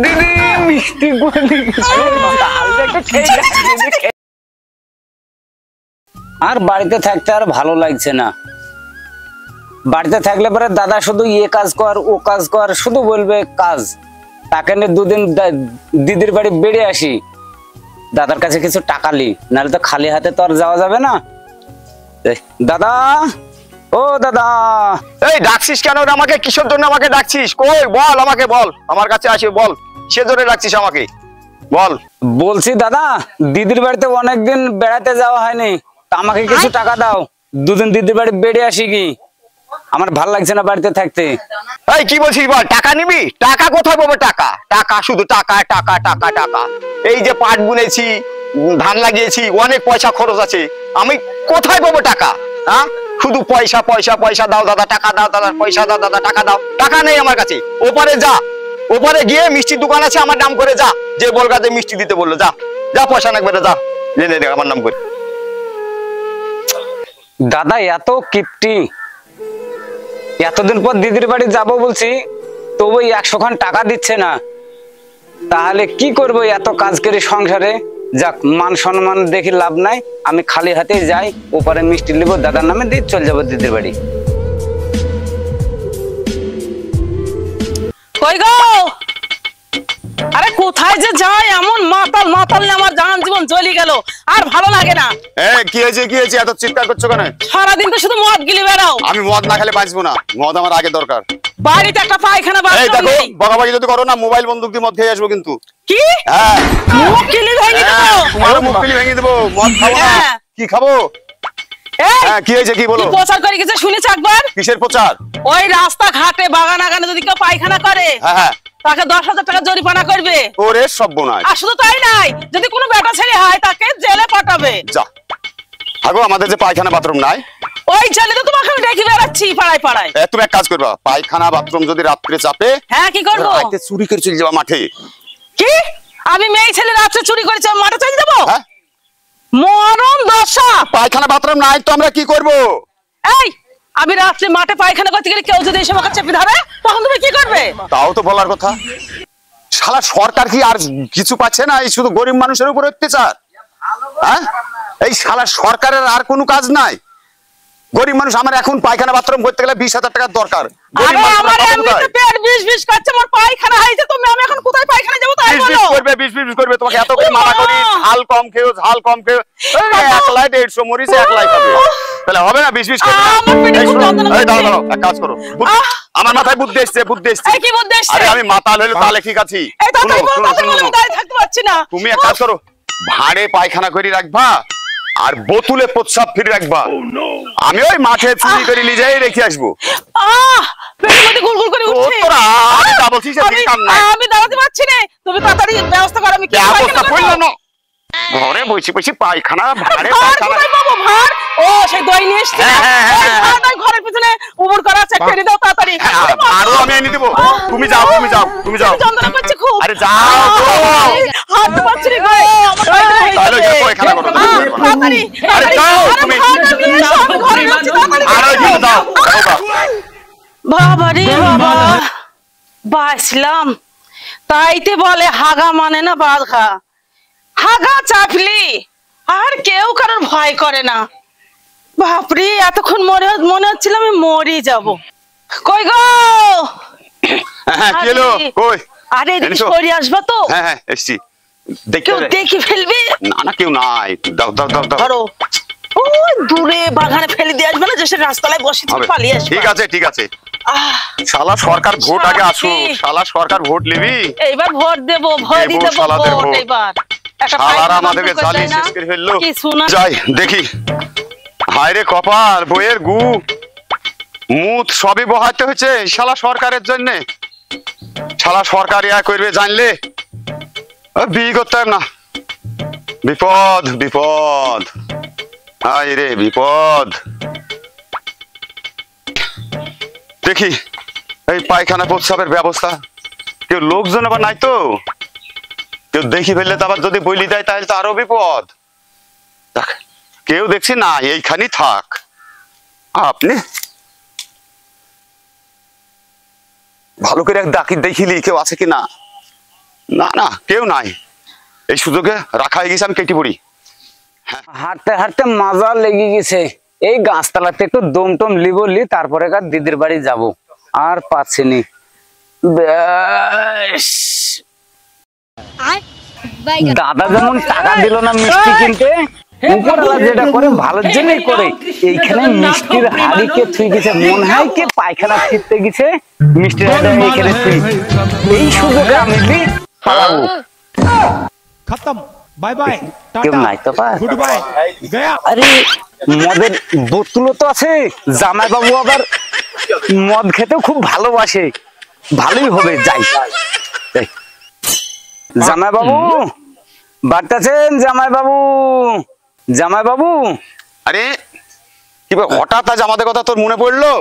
দিদি মিষ্টি আর বাড়িতে থাকতে আর ভালো লাগছে না। বাড়িতে থাকলে পরে দাদা শুধু ইয়ে কাজ কর ও কাজ কর শুধু বলবে কাজ। তাকে নিয়ে দুদিন দিদির বাড়ি বেড়ে আসি, দাদার কাছে কিছু টাকা লি, নাহলে তো খালি হাতে তো আর যাওয়া যাবে না। দাদা ও দাদা, এই ডাকছিস কেন আমাকে? কিসের জন্য আমাকে ডাকছিস? কই বল, আমাকে বল, আমার কাছে আসে বল, কিসের জন্য ডাকছিস আমাকে বল। বলছি দাদা, দিদির বাড়িতে অনেকদিন বেড়াতে যাওয়া হয়নি, তা আমাকে কিছু টাকা দাও, দুদিন দিদির বাড়ি বেড়ে আসি কি, আমার ভাল লাগছে না বাড়িতে থাকতে। এই কি বলছিস বল, টাকা নিবি? টাকা কোথায় পাবো? টাকা টাকা শুধু টাকা টাকা টাকা টাকা। এই যে পাট বুনেছি, ধান লাগিয়েছি, অনেক পয়সা খরচ আছে, আমি কোথায় পাবো টাকা? হ্যাঁ, শুধু পয়সা পয়সা পয়সা দাও দাদা, টাকা দাও দাদা, পয়সা দাও দাদা, টাকা দাও। টাকা নেই আমার কাছে। ওপারে যা, ওপারে গিয়ে মিষ্টির দোকান আছে আমার নাম করে যা, যে বলগা যে মিষ্টি দিতে বললো, যা যা, পয়সা না করে যা, নে আমার নাম করে। দাদা এত কিপটি, এতদিন পর দিদির বাড়ি যাব বলছি, তবু 100 খান টাকা দিচ্ছে না, তাহলে কি করবো এত কাজ করে সংসারে? যাক, মান সম্মান দেখি লাভ নাই, আমি খালি হাতে যাই, ওপারে মিষ্টি নেব, দাদার নামে দিয়ে চলে যাবো দিদির বাড়ি। কই গো, আরে কোথায় যে যাই, এমন মাতাল মাতাল আমার জান জীবন চলে গেল, আর ভালো লাগে না। কি হয়েছে কি হয়েছে, এত চিৎকার করছো কেন? সারাদিন তো শুধু মদ গিলে বেড়াও। আমি মদ না খেলে বাঁচবো না, মদ আমার আগে দরকার। বাড়িতে একটা পায়খানা এই দেখো, বকাবকি যদি করো না, মোবাইল বন্দুক দিয়ে মদ খেয়ে আসবো কিন্তু। কি? হ্যাঁ, মুখ গিলে ভেঙে দেবো। তোমার মুখ গিলে ভেঙে দেবো। মদ খাবো না, কি খাবো? হ্যাঁ, কি হয়েছে কি বলো? প্রচার করে গেছে শুনেছ একবার? কিসের প্রচার? ওই রাস্তা ঘাটে বাগান আগানে যদি কেউ পায়খানা করে, হ্যাঁ, তাকে 10,000 টাকা জরিমানা করবে। ওরে সর্বনাশ! আর শুধু তাই নাই, যদি কোনো বেটা ছেলে হয় তাকে জেলে পাঠাবে। যা আগো, আমাদের যে পায়খানা বাথরুম নাই, ওই জেলে তো তোমাকে আমি দেখি বেড়াচ্ছি পাড়ায় পাড়ায়। তুমি এক কাজ করবা, পায়খানা বাথরুম যদি রাত্রে চাপে, হ্যাঁ কি করবো? রাতে চুরি করে চলে যাবা মাঠে। কি? আমি মেয়ে ছেলে রাত্রে চুরি করেছি, মাঠে চলে যাবো? হ্যাঁ, মরণ দশা। পায়খানা বাথরুম নাই তো আমরা কি করব? এই, আমি রাত্রে মাঠে পায়খানা করতে গেলে কেউ যদি এসে আমাকে চেপে ধরে, তখন তুমি কি করবে? তাও তো বলার কথা। শালা সরকার কি আর কিছু পাচ্ছে না? এই শুধু গরিব মানুষের উপর অত্যাচার। হ্যাঁ, এই শালা সরকারের আর কোনো কাজ নাই। গরিব মানুষ, আমার এখন পায়খানা বাথরুম করতে গেলে 20,000 টাকার দরকার। আরে আমার এমনিতে পেট বিষ করছে, আমার পায়খানা হয়েছে, তুমি আমি এখন কোথায় পায়খানা যাব তাই বলো? বিষ করবে তোমাকে এত করে মানা করি, ঝাল কম খেও, ঝাল কম খেও। এক লাই 150 মরিচ এক লাই খাবে, তাহলে হবে না? বিষ করবে না। এই দাঁড়াও, এক কাজ করো, আমার মাথায় বুদ্ধি এসেছে, বুদ্ধি এসেছে। এই কি বুদ্ধি এসেছে? আরে আমি মাতাল হইলে তাহলে ঠিক আছি। থাকতে পারছি না। তুমি এক কাজ করো, ভাড়ে পায়খানা করে রাখবা আর বোতলে প্রস্রাব ফিরে রাখবা। আমি ওই মাঠে চুরি করে নিয়ে যাই, রেখে আসবো। পেটের মধ্যে গুলগুল করে উঠছে। আমি যা বলছি সেদিকে কাম নাই। আমি দাঁড়াতে পারছি না, তুমি তাড়াতাড়ি ব্যবস্থা করো। আমি কি ব্যবস্থা করলাম না, ঘরে বসে বসে পায়খানা, ভাড়ে পায়খানা। ভাড় ও সেই দই নিয়ে এসেছে, ঘরের পিছনে উবুর করা আছে, ফেলে দাও তাড়াতাড়ি। আরো আমি এনে দেবো, তুমি যাও তুমি যাও তুমি যাও। যন্ত্রণা করছে খুব। আরে যাও গো, হাঁটতে পারছি না গো, আমার পায়খানা হয়ে তাহলে যাবে। পায়খানা করো তাড়াতাড়ি। আরে যাও তুমি, ঘরে যাচ্ছি তাড়াতাড়ি। আরে যাও বাবা রে বাবা, বাঁচলাম। তাইতে বলে হাগা মানে না বাঘা, হাগা চাপলি আর কেউ কারোর ভয় করে না। বাপরে, এতক্ষণ মনে হচ্ছিল আমি মরে যাব। কই গো? কি হলো? কই? আরে এদিকে সরে আসবা তো? হ্যাঁ হ্যাঁ এসছি। কেউ দেখি ফেলবে না? না কেউ নাই, দাও দাও দাও দাও। ধরো, ও দূরে বাগানে ফেলে দিয়ে আসবে না, যে সে রাস্তায় বসে তুমি পালিয়ে আসবে। ঠিক আছে ঠিক আছে। শালা সরকার ভোট আগে আসুক, শালা সরকার ভোট নিবি। এইবার ভোট দেবো, ভয় দিতে ভোট। এবার শালারা আমাদেরকে জ্বালিয়ে শেষ করে ফেললো। যাই দেখি, হায় রে কপাল, বইয়ের গু মুত সবই বহাতে হয়েছে শালা সরকারের জন্য। শালা সরকার ইয়া করবে জানলে বিয়ে করতাম না। বিপদ বিপদ, হায় রে বিপদ। দেখি এই পায়খানা প্রস্রাবের ব্যবস্থা, কেউ লোকজন আবার নাই তো, কেউ দেখি ফেললে তো আবার যদি বলি দেয় তাহলে তো আরো বিপদ। কেউ দেখছি না, এইখানেই থাক। আপনি ভালো করে ডাকি দেখিলি কেউ আছে কিনা। না না কেউ নাই, এই সুযোগে রাখা হয়ে গেছে, আমি কেটে পড়ি। হাঁটতে হাঁটতে মজা লেগে গেছে, এই গাছতলাতে একটু দম টম লিবলি তারপরে দিদির বাড়ি যাব, আর পাচ্ছিনি। বেশ, দাদা যেমন টাকা দিল না মিষ্টি কিনতে, উপরওয়ালা যেটা করে ভালোর জন্যই করে। এইখানে মিষ্টির হাড়ি কে থুই গেছে, মনে হয় কে পায়খানা ফিরতে গেছে, মিষ্টির হাড়ি এইখানে থুই। এই সুযোগে আমি পালাবো। खत्म, बाय बाय, কেউ নাই তো পা। गुड बाय, गया। আরে মদের বোতলও তো আছে, জামাই বাবু আবার মদ খেতেও খুব ভালোবাসে, ভালোই হবে, যাই যাই। জামাই বাবু বাড়িতে আছেন? জামাই বাবু, জামাই বাবু। আরে কি ভাই, হঠাৎ আজ আমাদের কথা তোর মনে পড়লো?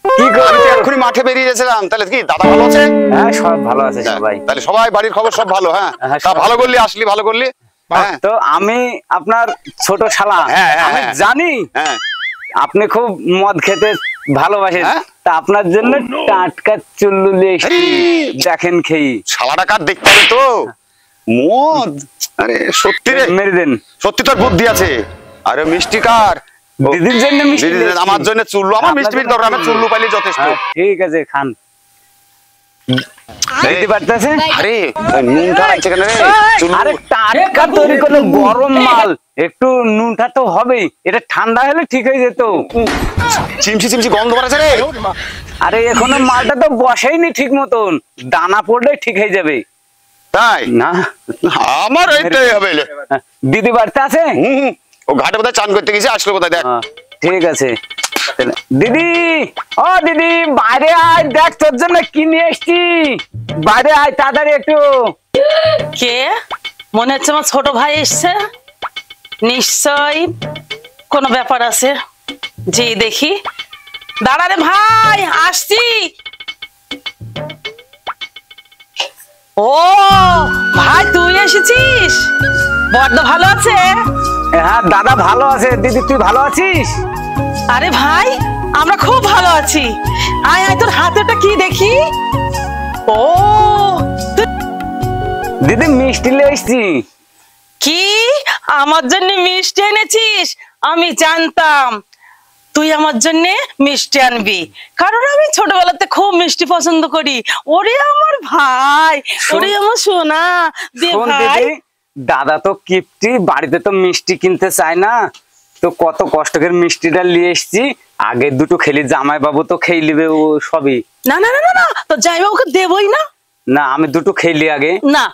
কি আমি করবো? তো এক্ষুনি মাঠে বেরিয়ে গেছিলাম। তাহলে কি দাদা ভালো আছে? হ্যাঁ সব ভালো আছে সবাই। তাহলে সবাই বাড়ির খবর সব ভালো? হ্যাঁ, হ্যাঁ, তা সব ভালো করলি, আসলি ভালো করলি। হ্যাঁ তো আমি আপনার ছোট শালা, হ্যাঁ, হ্যাঁ, আমি হ্যাঁ। জানি হ্যাঁ, আপনি খুব মদ খেতে ভালোবাসেন, হ্যাঁ? তা আপনার জন্য টাটকা চুল্লু নিয়ে এসেছি, দেখেন খেয়ে। শালাটা কার দেখতে হবে তো, মদ। আরে সত্যি রে, মেরে দেন। সত্যি তোর বুদ্ধি আছে। আরে মিষ্টি কার? ও, দিদির জন্য মিষ্টি দিদির নিয়ে জন্য, এসেছি। আমার জন্য চুল্লু। আমার মিষ্টি আপনার দরকার, আমার জন্য- চুল্লু পাইলে যথেষ্ট। হ্যাঁ, ঠিক আছে খান। দিদি বাড়িতে আছে? আরে নুনটা লাগছে কেন রে? চুল্লু। আরে টাটকা তৈরি করলে গরম মাল, একটু নুনটা তো হবেই, এটা ঠান্ডা হলে ঠিক হয়ে যেত। চিমচি চিমচি গন্ধ বাড়াচ্ছে রে। আরে এখনো মালটা তো বসেইনি ঠিক মতন, দানা পড়লে ঠিক হয়ে যাবে। তাই না আমার এইটাই হবে। দিদি বাড়িতে আছে? হুম, ও ঘাটে বোধহয় চান করতে গেছে, আসলো বোধহয়। দেখ ঠিক আছে। তাহলে দিদি, ও দিদি বাইরে আয়, দেখ তোর জন্য কি নিয়ে এসছি, বাইরে আয় তাড়াতাড়ি একটু। কে? মনে হচ্ছে আমার ছোট ভাই এসছে, নিশ্চয় কোনো ব্যাপার আছে। জি দেখি, দাঁড়া রে ভাই, আসছি। ও ভাই, তুই এসেছিস? বড্ড ভালো আছে। হ্যাঁ দাদা ভালো আছে, দিদি তুই ভালো আছিস? আরে ভাই, আমরা খুব ভালো আছি। আয় আয়, তোর হাতেটা কি দেখি। ও তুই- দিদি মিষ্টি নিয়ে এসছি। কি আমার জন্য মিষ্টি এনেছিস? আমি জানতাম তুই আমার জন্য মিষ্টি আনবি, কারণ আমি ছোটবেলাতে খুব মিষ্টি পছন্দ করি। ওরে আমার ভাই, ওরে আমার সোনা দে শোন ভাই। দিদি, দাদা তো কিপটি, বাড়িতে তো মিষ্টি কিনতে চায় না, তো কত কষ্ট করে মিষ্টিটা নিয়ে এসছি। আগে দুটো খেলি, জামাই বাবু তো খেয়ে নিবে ও সবই। না না না না না, তো জামাইবাবুকে দেবই না। না আমি দুটো খেলি আগে। না,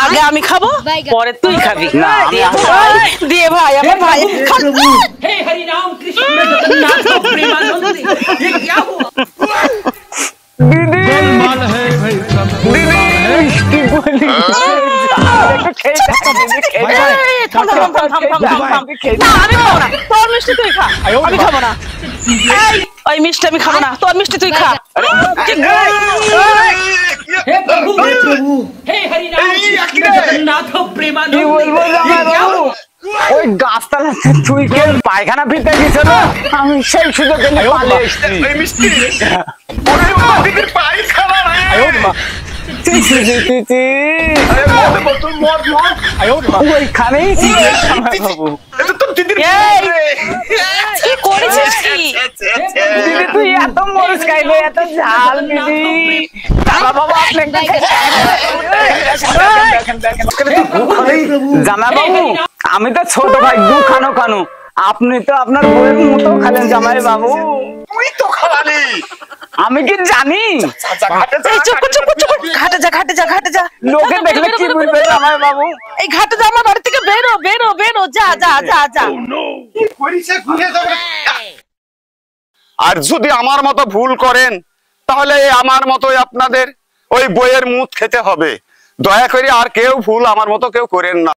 আগে আমি খাবো, পরে তুই খাবি। না, আমি দে আগে ভাই, দে ভাই, আমার ভাই हे हरि राम कृष्ण जगन्नाथ प्रेमानंद ये क्या हुआ? দিদি गोलमाल है भाई सब गोलमाल है। মিষ্টি বলি, একটু খেয়ে দেখ, দিদি, খেয়ে বাই দেখ। বাই। এই, থাম, থাম, থাম, থাম, থাম, থাম, থাম। খেয়ে না, দেখ। আমি খাবো না, তোর মিষ্টি তুই খা। আমি খাবো না। এই, ওই মিষ্টি আমি খাবো না, তোর মিষ্টি তুই খা। हे प्रभु हे हरि राम कृष्ण जगन्नाथ কি प्रेमानंद বলবো ये জামাই क्या বাবু, हुआ? ওই গাছতলাতে তুই কে পায়খানা ফিরতে গেছিল, আমি সেই সুযোগ পালিয়ে এসেছি। এই মিষ্টি ওরে বাবা, দিদির পায়খানা রে। ছি, ছি, ছি, ছি, ছি। আরে মদ বোতল, মদ মদ। ওইখানেই ছিল জামাই বাবু। এটা তো দিদির এই, রে। কি করেছিস কি? দিদি তুই এত মরিচ খাইবে, এত ঝাল দিদি। বাবা বাবা আপনি একটা জামাই বাবু, আমি তো ছোট ভাই, দু খানো খানো, আপনি তো আপনার বউয়ের মতো খালেন জামাই বাবু। তুই তো খাওয়ালি। আমি কি জানি? এই চুপ কর, চুপ কর, চুপ কর। ঘাটে যা, ঘাটে যা, ঘাটে যা। লোকে দেখলে কি বলবে জামাই বাবু? এই ঘাটে যা, আমার বাড়ি থেকে বেরো, বেরো, বেরো, যা যা যা যা। আর যদি আমার মতো ভুল করেন, তাহলে আমার মতোই আপনাদের ওই বইয়ের মুখ খেতে হবে। দয়া করে আর কেউ ভুল আমার মতো কেউ করেন না।